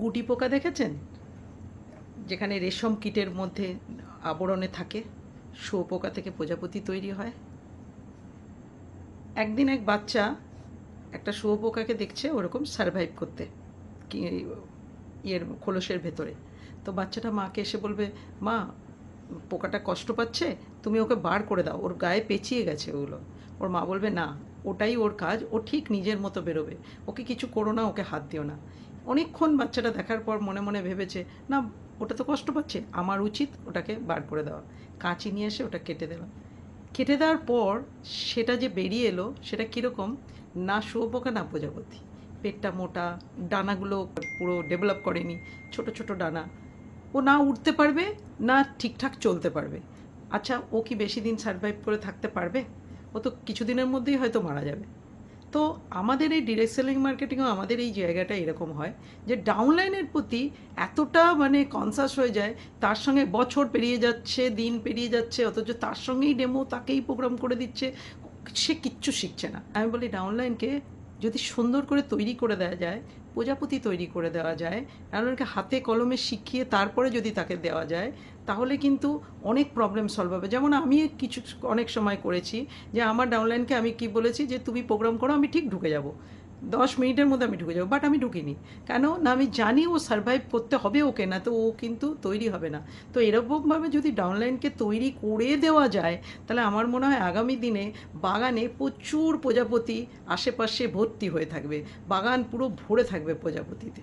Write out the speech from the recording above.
গুটি পোকা দেখেছেন, যেখানে রেশম কীটের মধ্যে আবরণে থাকে? শুঁয়োপোকা থেকে প্রজাপতি তৈরি হয়। একদিন এক বাচ্চা একটা শুঁয়োপোকাকে দেখছে ওরকম সারভাইভ করতে, কি খোলসের ভেতরে। তো বাচ্চাটা মাকে এসে বলবে, মা, পোকাটা কষ্ট পাচ্ছে, তুমি ওকে বার করে দাও, ওর গায়ে পেঁচিয়ে গেছে ওগুলো। ওর মা বলবে, না, ওটাই ওর কাজ, ও ঠিক নিজের মতো বেরোবে, ওকে কিছু করো না, ওকে হাত দিও না। অনেকক্ষণ বাচ্চাটা দেখার পর মনে মনে ভেবেছে, না, ওটা তো কষ্ট পাচ্ছে, আমার উচিত ওটাকে বার করে দেওয়া। কাঁচি নিয়ে এসে ওটা কেটে দিলাম। কেটে দেওয়ার পর সেটা যে বেরিয়ে এলো, সেটা কীরকম, না শুঁয়োপোকা না প্রজাপতি। পেটটা মোটা, ডানাগুলো পুরো ডেভেলপ করেনি, ছোট ছোট ডানা। ও না উঠতে পারবে, না ঠিকঠাক চলতে পারবে। আচ্ছা, ও কি বেশি দিন সারভাইভ করে থাকতে পারবে? ও তো কিছুদিনের মধ্যেই হয়তো মারা যাবে। তো আমাদের এই ডিরেক্ট সেলিং মার্কেটিংও আমাদের এই জায়গাটা এরকম হয় যে ডাউনলাইনের প্রতি এতটা মানে কনসাস হয়ে যায়, তার সঙ্গে বছর পেরিয়ে যাচ্ছে, দিন পেরিয়ে যাচ্ছে, অথচ তার সঙ্গেই ডেমো, তাকেই প্রোগ্রাম করে দিচ্ছে, সে কিচ্ছু শিখছে না। আমি বলি ডাউনলাইনকে যদি সুন্দর করে তৈরি করে দেওয়া যায়, প্রজাপতি তৈরি করে দেওয়া যায়, ডাউনলাইনকে হাতে কলমে শিখিয়ে তারপরে যদি তাকে দেওয়া যায়, তাহলে কিন্তু অনেক প্রবলেম সলভ হবে। যেমন আমি কিছু অনেক সময় করেছি, যে আমার ডাউনলাইনকে আমি কি বলেছি, যে তুমি প্রোগ্রাম করো, আমি ঠিক ঢুকে যাব, 10 মিনিটের মধ্যে আমি ঢুকে যাবো, বাট আমি ঢুকিনি। কেন না, আমি জানি ও সারভাইভ করতে হবে ওকে, না তো ও কিন্তু তৈরি হবে না। তো এরকমভাবে যদি ডাউনলাইনকে তৈরি করে দেওয়া যায়, তাহলে আমার মনে হয় আগামী দিনে বাগানে প্রচুর প্রজাপতি আশেপাশে ভর্তি হয়ে থাকবে, বাগান পুরো ভরে থাকবে প্রজাপতিতে।